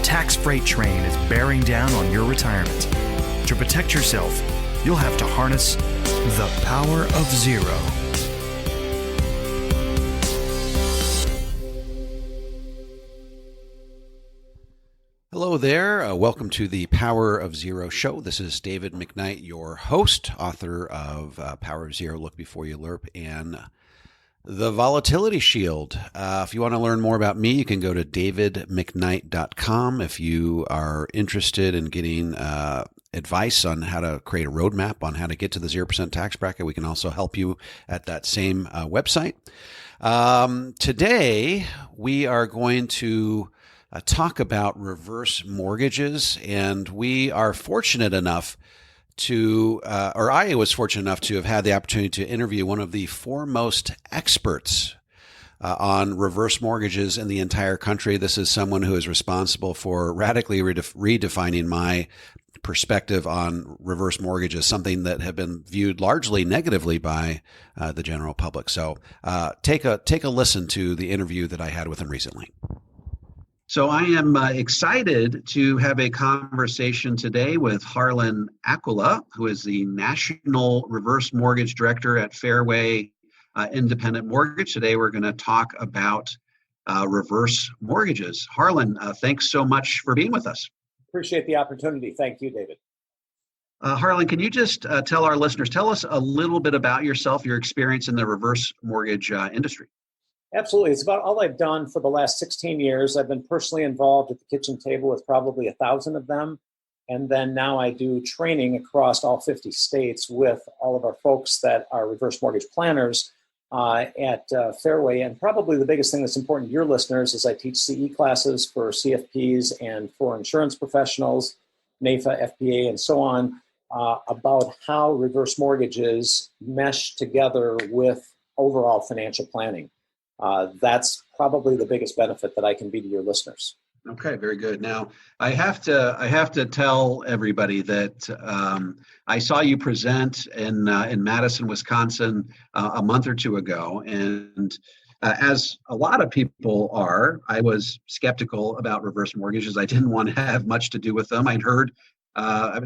tax freight train is bearing down on your retirement. To protect yourself, you'll have to harness the power of zero. Hello there. Welcome to the Power of Zero show. This is David McKnight, your host, author of Power of Zero, Look Before You Lerp, and The Volatility Shield. If you want to learn more about me, you can go to davidmcknight.com. If you are interested in getting advice on how to create a roadmap on how to get to the 0% tax bracket, we can also help you at that same website. Today, we are going to talk about reverse mortgages, and we are fortunate enough to, or I was fortunate enough to have had the opportunity to interview one of the foremost experts on reverse mortgages in the entire country. This is someone who is responsible for radically redefining my perspective on reverse mortgages, something that have been viewed largely negatively by the general public. So take a listen to the interview that I had with him recently. So I am excited to have a conversation today with Harlon Accola, who is the National Reverse Mortgage Director at Fairway Independent Mortgage. Today we're going to talk about reverse mortgages. Harlan, thanks so much for being with us. Appreciate the opportunity. Thank you, David. Harlan, can you just tell our listeners, tell us a little bit about yourself, your experience in the reverse mortgage industry? Absolutely. It's about all I've done for the last 16 years. I've been personally involved at the kitchen table with probably 1,000 of them. And then now I do training across all 50 states with all of our folks that are reverse mortgage planners at Fairway. And probably the biggest thing that's important to your listeners is I teach CE classes for CFPs and for insurance professionals, NAIFA, FPA, and so on, about how reverse mortgages mesh together with overall financial planning. That's probably the biggest benefit that I can be to your listeners. Okay, very good. Now, I have to tell everybody that I saw you present in Madison, Wisconsin, a month or two ago, and as a lot of people are, I was skeptical about reverse mortgages. I didn't want to have much to do with them. I've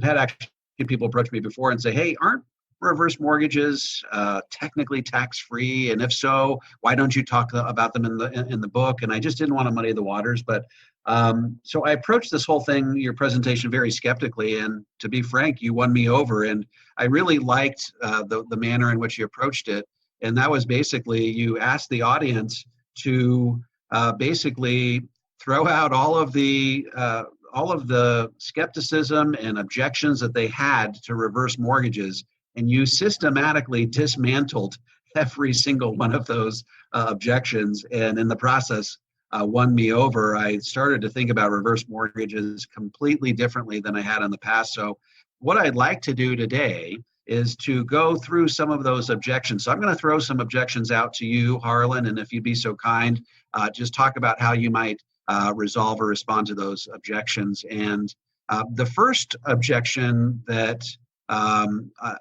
had actually people approach me before and say, "Hey, aren't reverse mortgages technically tax-free? And if so, why don't you talk about them in the book?" And I just didn't want to muddy the waters. But so I approached this whole thing, your presentation, very skeptically. And to be frank, you won me over. And I really liked the manner in which you approached it. And that was basically, you asked the audience to basically throw out all of the skepticism and objections that they had to reverse mortgages. And you systematically dismantled every single one of those objections, and in the process won me over. I started to think about reverse mortgages completely differently than I had in the past. So what I'd like to do today is to go through some of those objections. So I'm going to throw some objections out to you, Harlan, and if you'd be so kind, just talk about how you might resolve or respond to those objections. And the first objection that I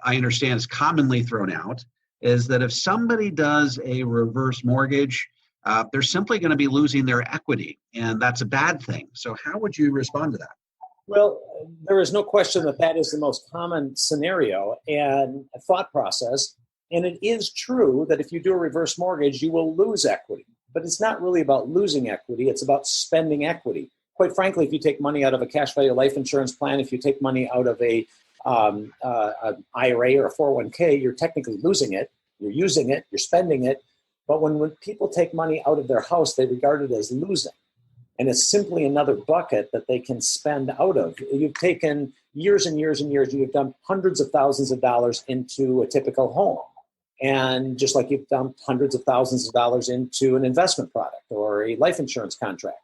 understand is commonly thrown out is that if somebody does a reverse mortgage, they're simply going to be losing their equity, and that's a bad thing. So how would you respond to that? Well, there is no question that that is the most common scenario and thought process. And it is true that if you do a reverse mortgage, you will lose equity. But it's not really about losing equity. It's about spending equity. Quite frankly, if you take money out of a cash value life insurance plan, if you take money out of an IRA or a 401k, you're technically losing it. You're using it. You're spending it. But when people take money out of their house, they regard it as losing. And it's simply another bucket that they can spend out of. You've taken years and years and years. You've dumped hundreds of thousands of dollars into a typical home. And just like you've dumped hundreds of thousands of dollars into an investment product or a life insurance contract.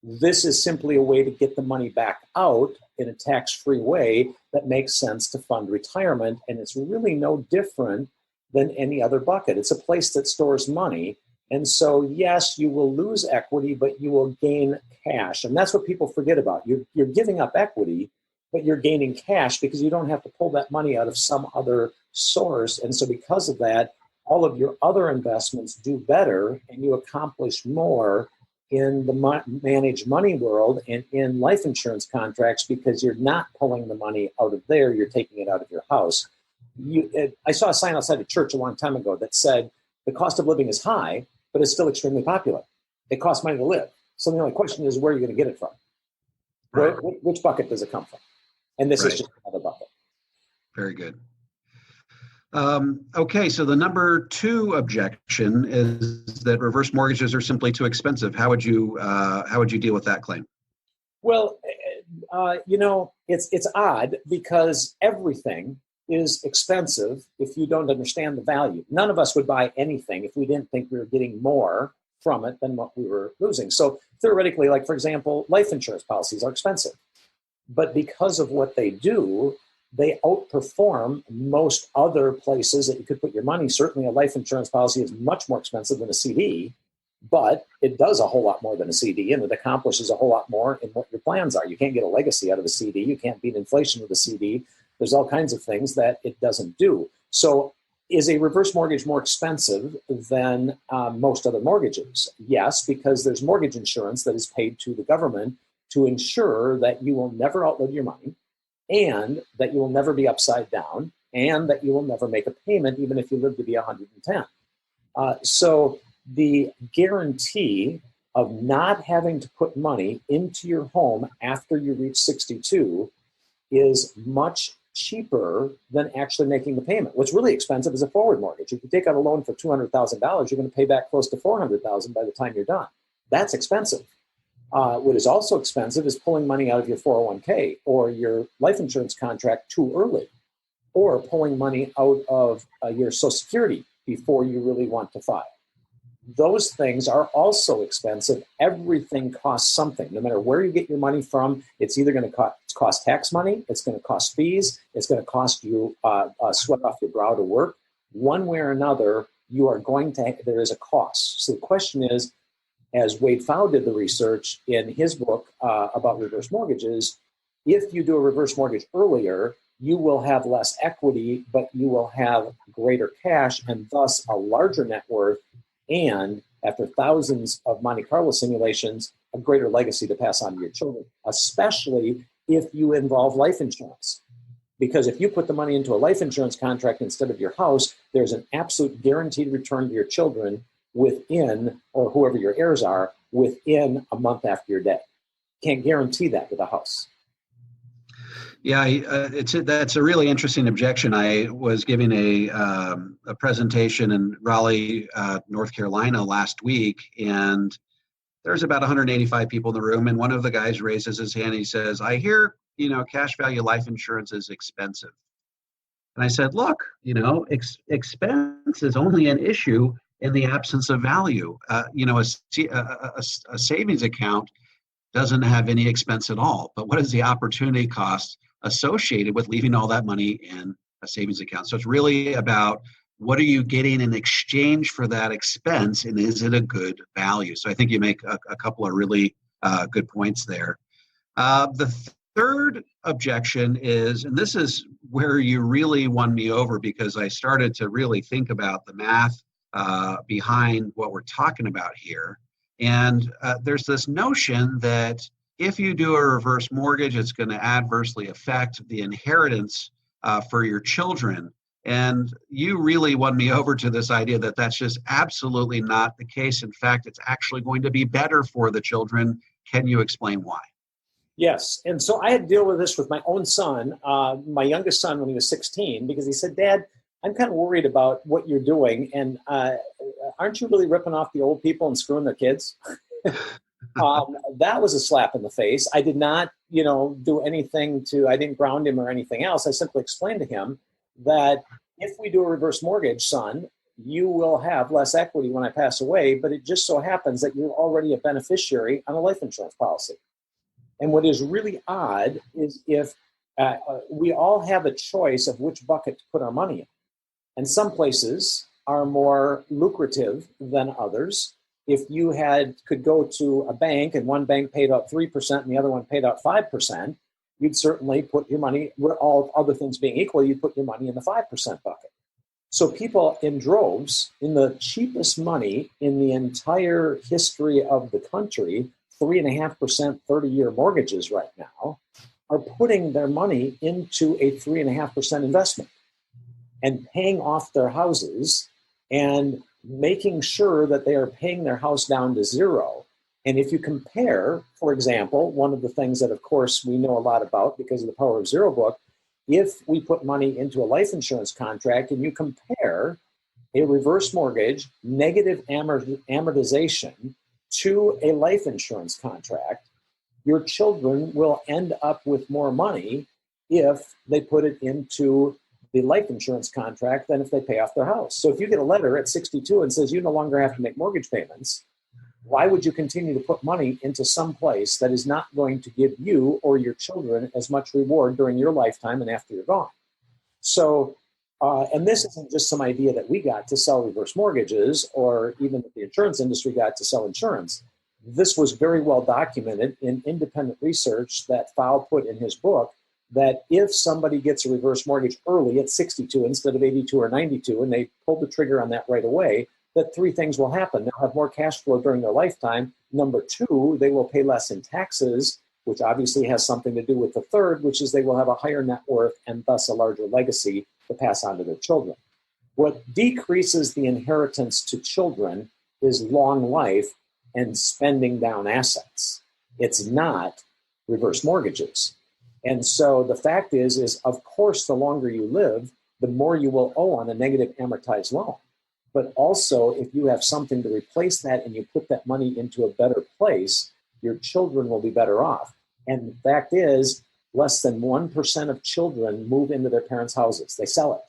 This is simply a way to get the money back out in a tax-free way that makes sense to fund retirement. And it's really no different than any other bucket. It's a place that stores money. And so, yes, you will lose equity, but you will gain cash. And that's what people forget about. You're giving up equity, but you're gaining cash because you don't have to pull that money out of some other source. And so because of that, all of your other investments do better and you accomplish more in the managed money world and in life insurance contracts, because you're not pulling the money out of there, you're taking it out of your house. I saw a sign outside a church a long time ago that said the cost of living is high, but it's still extremely popular. It costs money to live. So the only question is, where are you going to get it from? Right. Which bucket does it come from? And this is just another bucket. Very good. Okay, so the number 2 objection is that reverse mortgages are simply too expensive. How would you deal with that claim? Well, it's odd because everything is expensive if you don't understand the value. None of us would buy anything if we didn't think we were getting more from it than what we were losing. So theoretically, like for example, life insurance policies are expensive, but because of what they do, they outperform most other places that you could put your money. Certainly a life insurance policy is much more expensive than a CD, but it does a whole lot more than a CD, and it accomplishes a whole lot more in what your plans are. You can't get a legacy out of a CD. You can't beat inflation with a CD. There's all kinds of things that it doesn't do. So is a reverse mortgage more expensive than most other mortgages? Yes, because there's mortgage insurance that is paid to the government to ensure that you will never outlive your money, and that you will never be upside down, and that you will never make a payment even if you live to be 110. So the guarantee of not having to put money into your home after you reach 62 is much cheaper than actually making the payment. What's really expensive is a forward mortgage. If you take out a loan for $200,000, you're going to pay back close to $400,000 by the time you're done. That's expensive. What is also expensive is pulling money out of your 401k or your life insurance contract too early, or pulling money out of your Social Security before you really want to file. Those things are also expensive. Everything costs something. No matter where you get your money from, it's either going to cost tax money, it's going to cost fees, it's going to cost you sweat off your brow to work. One way or another, there is a cost. So the question is, as Wade Pfau did the research in his book about reverse mortgages, if you do a reverse mortgage earlier, you will have less equity, but you will have greater cash and thus a larger net worth. And after thousands of Monte Carlo simulations, a greater legacy to pass on to your children, especially if you involve life insurance. Because if you put the money into a life insurance contract instead of your house, there's an absolute guaranteed return to your children within, or whoever your heirs are, within a month after your death. Can't guarantee that with a house. Yeah, that's a really interesting objection. I was giving a presentation in Raleigh, North Carolina last week, and there's about 185 people in the room, and one of the guys raises his hand. He says, "I hear, cash value life insurance is expensive." And I said, "Look, expense is only an issue in the absence of value. A savings account doesn't have any expense at all. But what is the opportunity cost associated with leaving all that money in a savings account?" So it's really about, what are you getting in exchange for that expense, and is it a good value? So I think you make a couple of really good points there. The third objection is, and this is where you really won me over, because I started to really think about the math behind what we're talking about here. And there's this notion that if you do a reverse mortgage, it's going to adversely affect the inheritance for your children. And you really won me over to this idea that that's just absolutely not the case. In fact, it's actually going to be better for the children. Can you explain why? Yes. And so I had to deal with this with my own son, my youngest son, when he was 16, because he said, "Dad, I'm kind of worried about what you're doing. And aren't you really ripping off the old people and screwing their kids?" That was a slap in the face. I did not, do anything I didn't ground him or anything else. I simply explained to him that if we do a reverse mortgage, son, you will have less equity when I pass away, but it just so happens that you're already a beneficiary on a life insurance policy. And what is really odd is if we all have a choice of which bucket to put our money in. And some places are more lucrative than others. If you could go to a bank and one bank paid out 3% and the other one paid out 5%, you'd certainly put your money, all other things being equal, you'd put your money in the 5% bucket. So people in droves, in the cheapest money in the entire history of the country, 3.5% 30-year mortgages right now, are putting their money into a 3.5% investment and paying off their houses and making sure that they are paying their house down to zero. And if you compare, for example, one of the things that, of course, we know a lot about because of the Power of Zero book, if we put money into a life insurance contract and you compare a reverse mortgage, negative amortization to a life insurance contract, your children will end up with more money if they put it into the life insurance contract than if they pay off their house. So if you get a letter at 62 and says you no longer have to make mortgage payments, why would you continue to put money into some place that is not going to give you or your children as much reward during your lifetime and after you're gone? So, and this isn't just some idea that we got to sell reverse mortgages or even that the insurance industry got to sell insurance. This was very well documented in independent research that Fowle put in his book, that if somebody gets a reverse mortgage early at 62 instead of 82 or 92, and they pull the trigger on that right away, that three things will happen. They'll have more cash flow during their lifetime. Number two, they will pay less in taxes, which obviously has something to do with the third, which is they will have a higher net worth and thus a larger legacy to pass on to their children. What decreases the inheritance to children is long life and spending down assets. It's not reverse mortgages. And so the fact is of course, the longer you live, the more you will owe on a negative amortized loan. But also, if you have something to replace that and you put that money into a better place, your children will be better off. And the fact is, less than 1% of children move into their parents' houses. They sell it.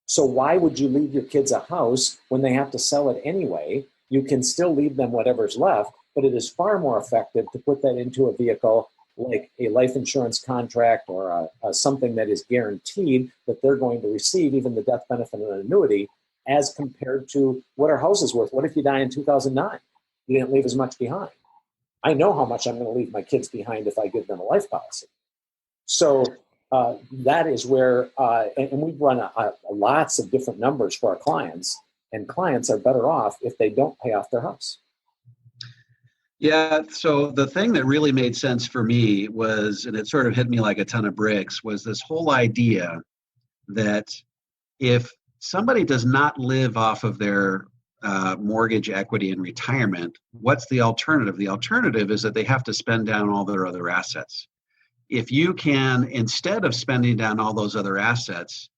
So why would you leave your kids a house when they have to sell it anyway? You can still leave them whatever's left, but it is far more effective to put that into a vehicle like a life insurance contract or something that is guaranteed that they're going to receive, even the death benefit and an annuity, as compared to what our house is worth. What if you die in 2009? You didn't leave as much behind. I know how much I'm going to leave my kids behind if I give them a life policy. So that is where, and we've run lots of different numbers for our clients, and clients are better off if they don't pay off their house. Yeah, so the thing that really made sense for me was, and it sort of hit me like a ton of bricks, was this whole idea that if somebody does not live off of their mortgage equity in retirement, what's the alternative? The alternative is that they have to spend down all their other assets. If you can, instead of spending down all those other assets,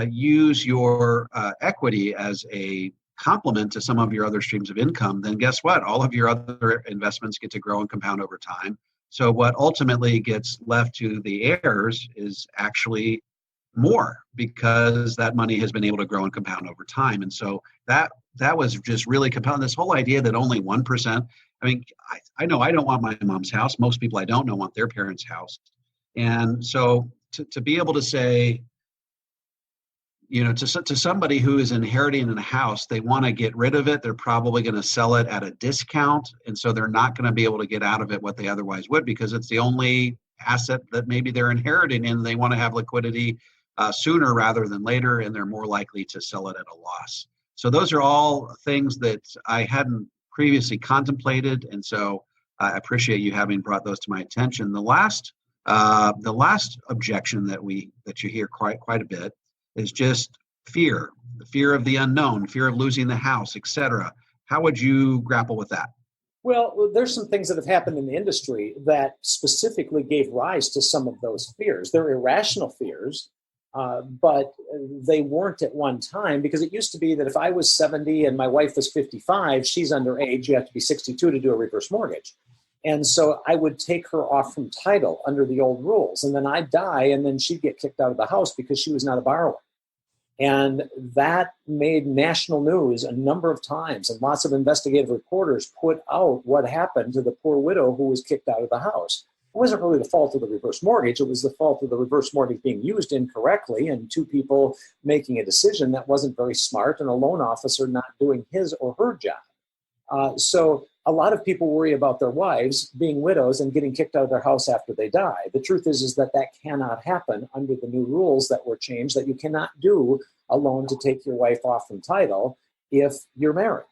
use your equity as a complement to some of your other streams of income, then guess what? All of your other investments get to grow and compound over time. So what ultimately gets left to the heirs is actually more, because that money has been able to grow and compound over time. And so that was just really compelling. This whole idea that only 1%, I mean, I know I don't want my mom's house. Most people I don't know want their parents' house. And so to be able to say, you know, to somebody who is inheriting a house, they want to get rid of it. They're probably going to sell it at a discount. And so they're not going to be able to get out of it what they otherwise would, because it's the only asset that maybe they're inheriting, and they want to have liquidity sooner rather than later, and they're more likely to sell it at a loss. So those are all things that I hadn't previously contemplated, and so I appreciate you having brought those to my attention. The last objection that you hear quite a bit is just fear, the fear of the unknown, fear of losing the house, etc. How would you grapple with that? Well, there's some things that have happened in the industry that specifically gave rise to some of those fears. They're irrational fears, but they weren't at one time, because it used to be that if I was 70 and my wife was 55, she's underage, you have to be 62 to do a reverse mortgage. And so I would take her off from title under the old rules. And then I'd die, and then she'd get kicked out of the house because she was not a borrower. And that made national news a number of times. And lots of investigative reporters put out what happened to the poor widow who was kicked out of the house. It wasn't really the fault of the reverse mortgage. It was the fault of the reverse mortgage being used incorrectly and two people making a decision that wasn't very smart and a loan officer not doing his or her job. So a lot of people worry about their wives being widows and getting kicked out of their house after they die. The truth is that cannot happen under the new rules that were changed, that you cannot do a loan to take your wife off from title if you're married.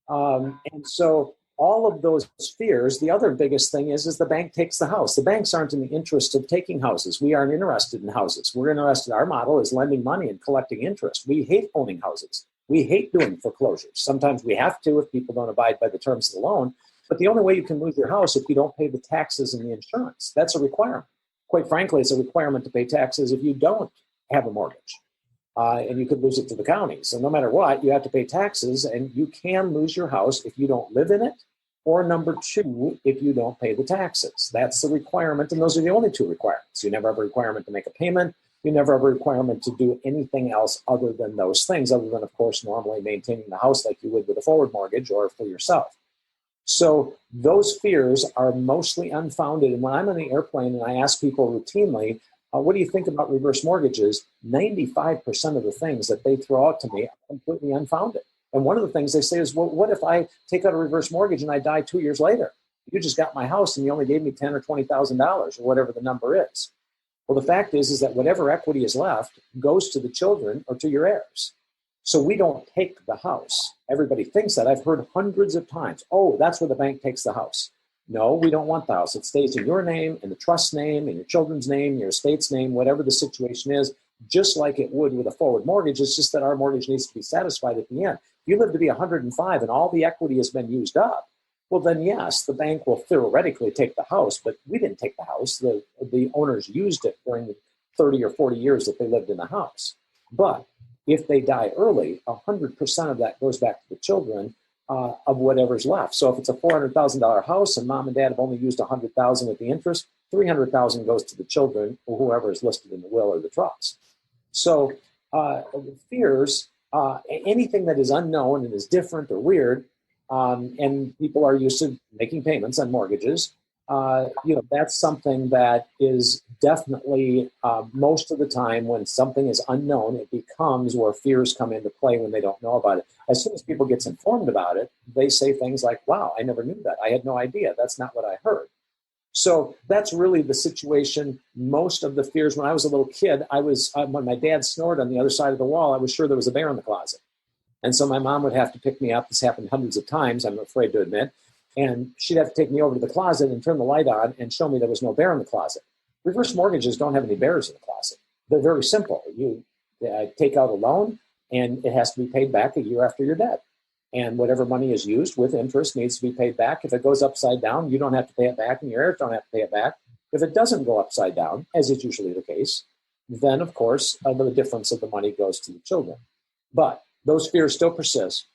And so all of those fears, the other biggest thing is the bank takes the house. The banks aren't in the interest of taking houses. We aren't interested in houses. We're interested, our model is lending money and collecting interest. We hate owning houses. We hate doing foreclosures. Sometimes we have to if people don't abide by the terms of the loan. But the only way you can lose your house if you don't pay the taxes and the insurance. That's a requirement. Quite frankly, it's a requirement to pay taxes if you don't have a mortgage. And you could lose it to the county. So no matter what, you have to pay taxes, and you can lose your house if you don't live in it, or number two, if you don't pay the taxes. That's the requirement, and those are the only two requirements. You never have a requirement to make a payment. You never have a requirement to do anything else other than those things, other than, of course, normally maintaining the house like you would with a forward mortgage or for yourself. So those fears are mostly unfounded. And when I'm on the airplane and I ask people routinely, what do you think about reverse mortgages? 95% of the things that they throw out to me are completely unfounded. And one of the things they say is, well, what if I take out a reverse mortgage and I die 2 years later? You just got my house and you only gave me $10,000 or $20,000 or whatever the number is. Well, the fact is that whatever equity is left goes to the children or to your heirs. So we don't take the house. Everybody thinks that. I've heard hundreds of times, oh, that's where the bank takes the house. No, we don't want the house. It stays in your name, in the trust's name, in your children's name, your estate's name, whatever the situation is, just like it would with a forward mortgage. It's just that our mortgage needs to be satisfied at the end. If you live to be 105 and all the equity has been used up, well, then yes, the bank will theoretically take the house, but we didn't take the house. The owners used it during the 30 or 40 years that they lived in the house. But if they die early, 100% of that goes back to the children of whatever's left. So if it's a $400,000 house and mom and dad have only used $100,000 with the interest, $300,000 goes to the children or whoever is listed in the will or the trust. So fears, anything that is unknown and is different or weird, and people are used to making payments on mortgages, that's something that is definitely most of the time when something is unknown, it becomes where fears come into play when they don't know about it. As soon as people get informed about it, they say things like, wow, I never knew that. I had no idea. That's not what I heard. So that's really the situation. Most of the fears, when I was a little kid, when my dad snored on the other side of the wall, I was sure there was a bear in the closet. And so my mom would have to pick me up. This happened hundreds of times, I'm afraid to admit. And she'd have to take me over to the closet and turn the light on and show me there was no bear in the closet. Reverse mortgages don't have any bears in the closet. They're very simple. You take out a loan, and it has to be paid back a year after you're dead. And whatever money is used with interest needs to be paid back. If it goes upside down, you don't have to pay it back, and your heirs don't have to pay it back. If it doesn't go upside down, as is usually the case, then, of course, the difference of the money goes to the children. But those fears still persist.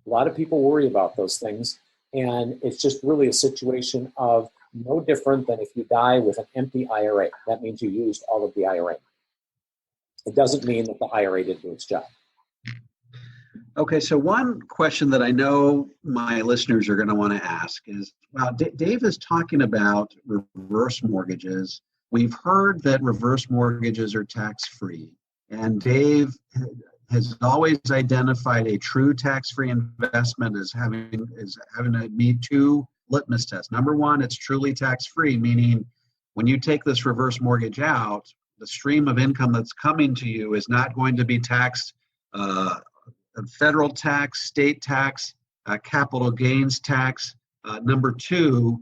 A lot of people worry about those things. And it's just really a situation of no different than if you die with an empty IRA. That means you used all of the IRA. It doesn't mean that the IRA didn't do its job. Okay, so one question that I know my listeners are going to want to ask is, well, Dave is talking about reverse mortgages. We've heard that reverse mortgages are tax-free. And Dave has always identified a true tax-free investment as having to meet two litmus tests. Number one, it's truly tax-free, meaning when you take this reverse mortgage out, the stream of income that's coming to you is not going to be taxed, federal tax, state tax, capital gains tax. Number two,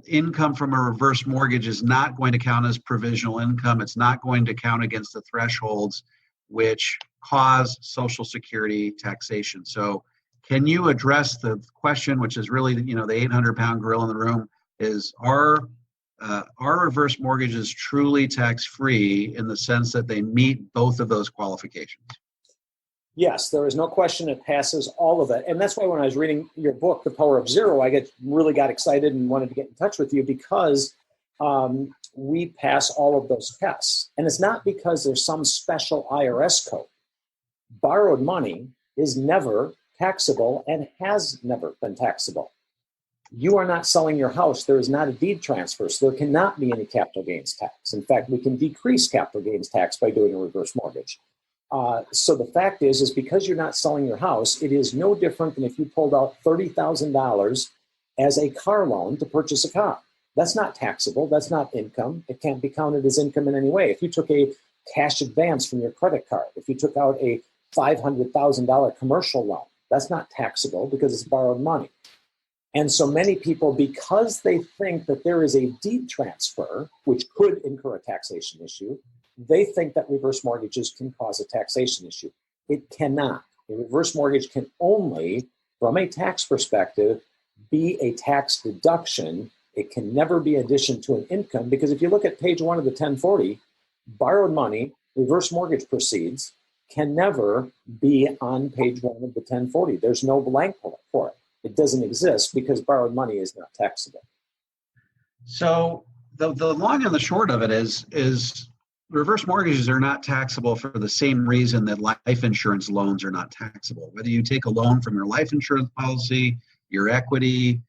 income from a reverse mortgage is not going to count as provisional income. It's not going to count against the thresholds which cause Social Security taxation. So can you address the question, which is really, the 800-pound gorilla in the room, is are reverse mortgages truly tax-free in the sense that they meet both of those qualifications? Yes, there is no question it passes all of it. And that's why when I was reading your book, The Power of Zero, I really got excited and wanted to get in touch with you because we pass all of those tests. And it's not because there's some special IRS code. Borrowed money is never taxable and has never been taxable. You are not selling your house. There is not a deed transfer, so there cannot be any capital gains tax. In fact, we can decrease capital gains tax by doing a reverse mortgage. So the fact is because you're not selling your house, it is no different than if you pulled out $30,000 as a car loan to purchase a car. That's not taxable. That's not income. It can't be counted as income in any way. If you took a cash advance from your credit card, if you took out a $500,000 commercial loan, that's not taxable because it's borrowed money. And so many people, because they think that there is a deed transfer, which could incur a taxation issue, they think that reverse mortgages can cause a taxation issue. It cannot. A reverse mortgage can only, from a tax perspective, be a tax deduction. It can never be addition to an income, because if you look at page 1 of the 1040, borrowed money, reverse mortgage proceeds, can never be on page 1 of the 1040. There's no blank for it. It doesn't exist because borrowed money is not taxable. So the long and the short of it is reverse mortgages are not taxable for the same reason that life insurance loans are not taxable. Whether you take a loan from your life insurance policy, your equity,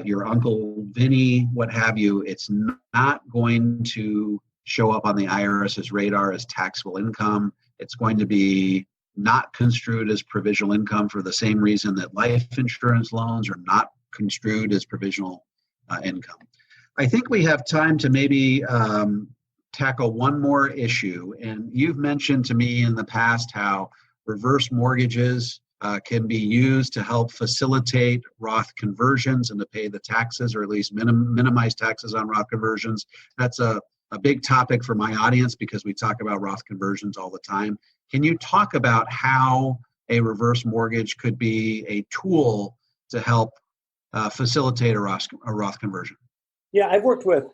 your Uncle Vinny, what have you, it's not going to show up on the IRS's radar as taxable income. It's going to be not construed as provisional income for the same reason that life insurance loans are not construed as provisional income. I think we have time to maybe tackle one more issue. And you've mentioned to me in the past how reverse mortgages can be used to help facilitate Roth conversions and to pay the taxes, or at least minimize taxes on Roth conversions. That's a big topic for my audience because we talk about Roth conversions all the time. Can you talk about how a reverse mortgage could be a tool to help facilitate a Roth conversion? Yeah, I've worked with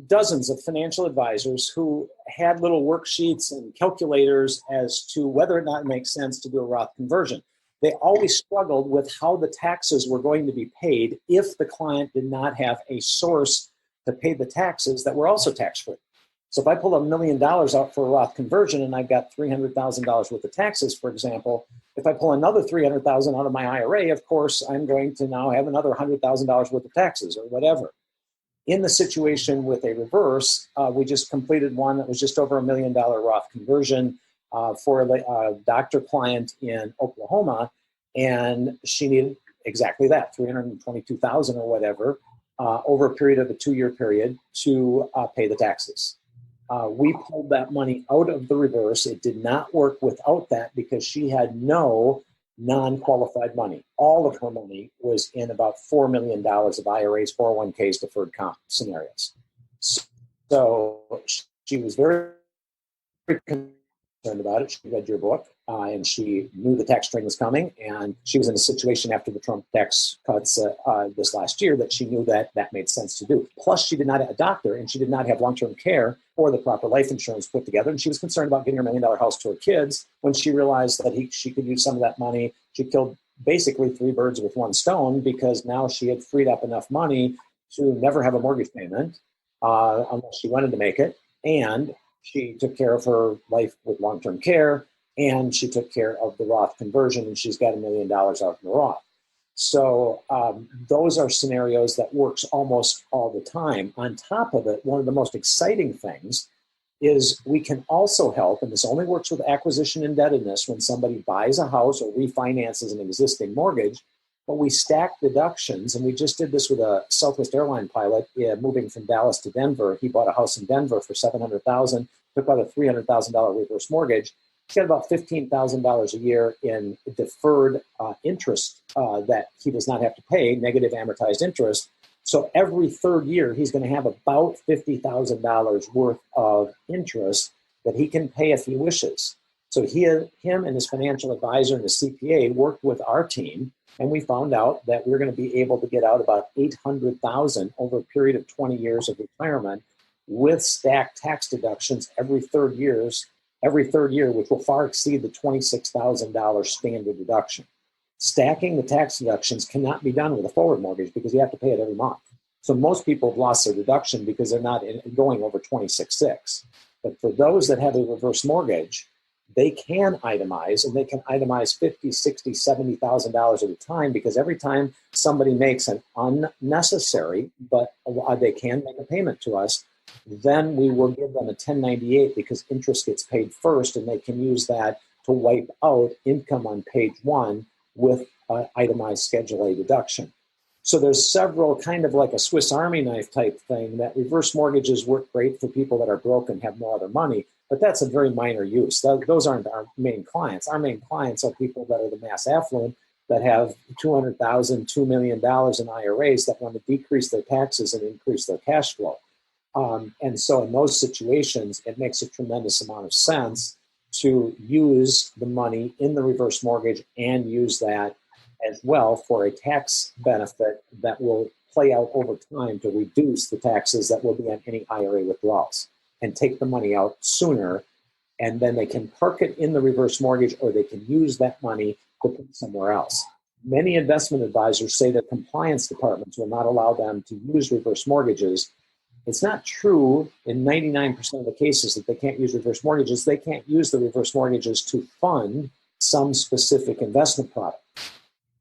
dozens of financial advisors who had little worksheets and calculators as to whether or not it makes sense to do a Roth conversion. They always struggled with how the taxes were going to be paid if the client did not have a source to pay the taxes that were also tax-free. So if I pull $1 million out for a Roth conversion and I've got $300,000 worth of taxes, for example, if I pull another $300,000 out of my IRA, of course, I'm going to now have another $100,000 worth of taxes or whatever. In the situation with a reverse, we just completed one that was just over $1 million Roth conversion for a doctor client in Oklahoma, and she needed exactly that, $322,000 or whatever, over a period of a 2-year period to pay the taxes. We pulled that money out of the reverse. It did not work without that because she had no non-qualified money. All of her money was in about $4 million of IRAs, 401ks, deferred comp scenarios. So she was very concerned about it. She read your book and she knew the tax strain was coming. And she was in a situation after the Trump tax cuts this last year that she knew that that made sense to do. Plus, she did not have a doctor and she did not have long-term care or the proper life insurance put together. And she was concerned about getting her $1 million house to her kids when she realized that she could use some of that money. She killed basically 3 birds with 1 stone because now she had freed up enough money to never have a mortgage payment unless she wanted to make it. And she took care of her life with long-term care, and she took care of the Roth conversion, and she's got $1 million out in the Roth. So those are scenarios that works almost all the time. On top of it, one of the most exciting things is we can also help, and this only works with acquisition indebtedness when somebody buys a house or refinances an existing mortgage, but we stack deductions, and we just did this with a Southwest airline pilot moving from Dallas to Denver. He bought a house in Denver for $700,000, took out a $300,000 reverse mortgage. He's got about $15,000 a year in deferred interest that he does not have to pay, negative amortized interest. So every third year, he's going to have about $50,000 worth of interest that he can pay if he wishes. So him and his financial advisor and his CPA worked with our team, and we found out that we're going to be able to get out about $800,000 over a period of 20 years of retirement with stacked tax deductions every third year, which will far exceed the $26,000 standard deduction. Stacking the tax deductions cannot be done with a forward mortgage because you have to pay it every month. So most people have lost their deduction because they're not going over 26.6. But for those that have a reverse mortgage, they can itemize, and they can itemize $50,000, $60,000, $70,000 at a time, because every time somebody makes an unnecessary, but they can make a payment to us, Then we will give them a 1098 because interest gets paid first, and they can use that to wipe out income on page one with an itemized Schedule A deduction. So there's several, kind of like a Swiss Army knife type thing, that reverse mortgages work great for people that are broke and have no other money, but that's a very minor use. Those aren't our main clients. Our main clients are people that are the mass affluent that have $200,000, $2 million in IRAs that want to decrease their taxes and increase their cash flow. And so in those situations, it makes a tremendous amount of sense to use the money in the reverse mortgage and use that as well for a tax benefit that will play out over time to reduce the taxes that will be on any IRA withdrawals, and take the money out sooner. And then they can park it in the reverse mortgage, or they can use that money to put somewhere else. Many investment advisors say that compliance departments will not allow them to use reverse mortgages. It's not true in 99% of the cases that they can't use reverse mortgages. They can't use the reverse mortgages to fund some specific investment product.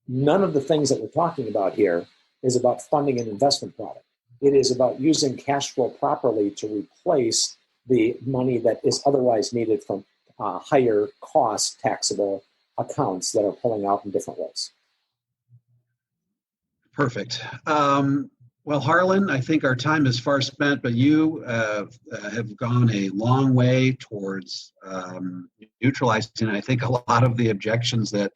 None of the things that we're talking about here is about funding an investment product. It is about using cash flow properly to replace the money that is otherwise needed from higher cost taxable accounts that are pulling out in different ways. Perfect. Well, Harlan, I think our time is far spent, but you have gone a long way towards neutralizing, I think, a lot of the objections that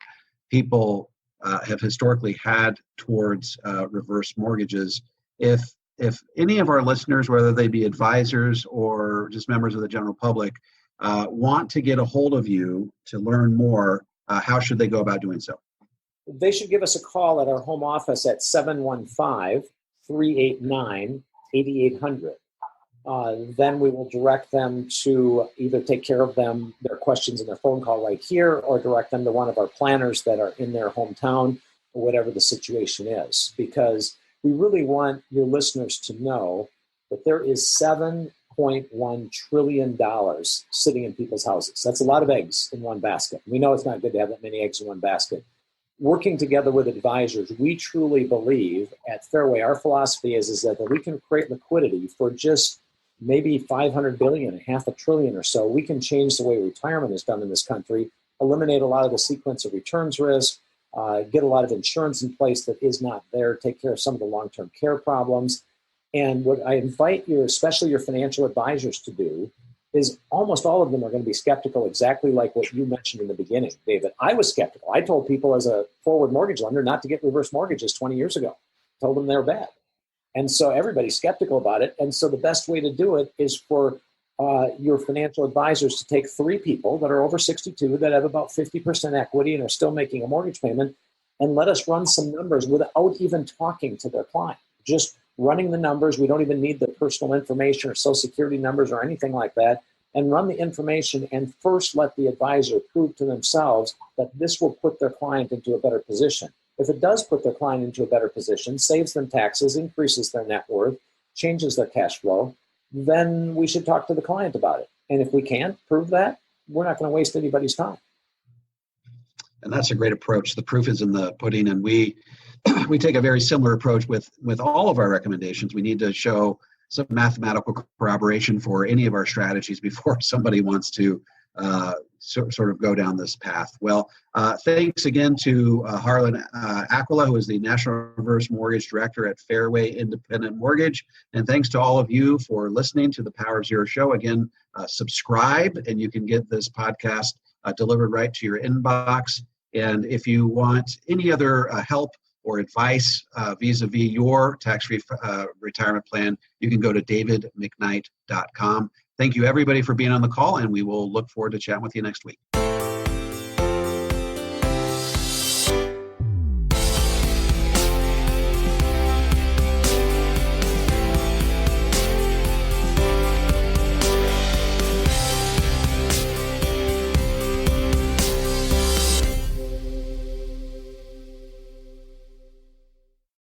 people have historically had towards reverse mortgages. If any of our listeners, whether they be advisors or just members of the general public, want to get a hold of you to learn more, how should they go about doing so? They should give us a call at our home office at 715-389-8800. Then we will direct them to either take care of their questions in their phone call right here, or direct them to one of our planners that are in their hometown, or whatever the situation is. Because we really want your listeners to know that there is $7.1 trillion sitting in people's houses. That's a lot of eggs in one basket. We know it's not good to have that many eggs in one basket. Working together with advisors, we truly believe at Fairway, our philosophy is that we can create liquidity for just maybe $500 billion, $500 billion or so. We can change the way retirement is done in this country, eliminate a lot of the sequence of returns risk, get a lot of insurance in place that is not there, take care of some of the long-term care problems. And what I invite you, especially your financial advisors, to do is almost all of them are going to be skeptical, exactly like what you mentioned in the beginning, David. I was skeptical. I told people as a forward mortgage lender not to get reverse mortgages 20 years ago. Told them they're bad. And so everybody's skeptical about it. And so the best way to do it is for your financial advisors to take 3 people that are over 62 that have about 50% equity and are still making a mortgage payment, and let us run some numbers without even talking to their client. Just running the numbers. We don't even need the personal information or social security numbers or anything like that. And run the information and first let the advisor prove to themselves that this will put their client into a better position. If it does put their client into a better position, saves them taxes, increases their net worth, changes their cash flow, then we should talk to the client about it. And if we can't prove that, we're not going to waste anybody's time. And that's a great approach. The proof is in the pudding, and we take a very similar approach with all of our recommendations. We need to show some mathematical corroboration for any of our strategies before somebody wants to sort of go down this path. Well, thanks again to Harlon Accola, who is the National Reverse Mortgage Director at Fairway Independent Mortgage. And thanks to all of you for listening to the Power of Zero show. Again, subscribe, and you can get this podcast delivered right to your inbox. And if you want any other help or advice vis-a-vis your tax-free retirement plan, you can go to davidmcknight.com. Thank you, everybody, for being on the call, and we will look forward to chatting with you next week.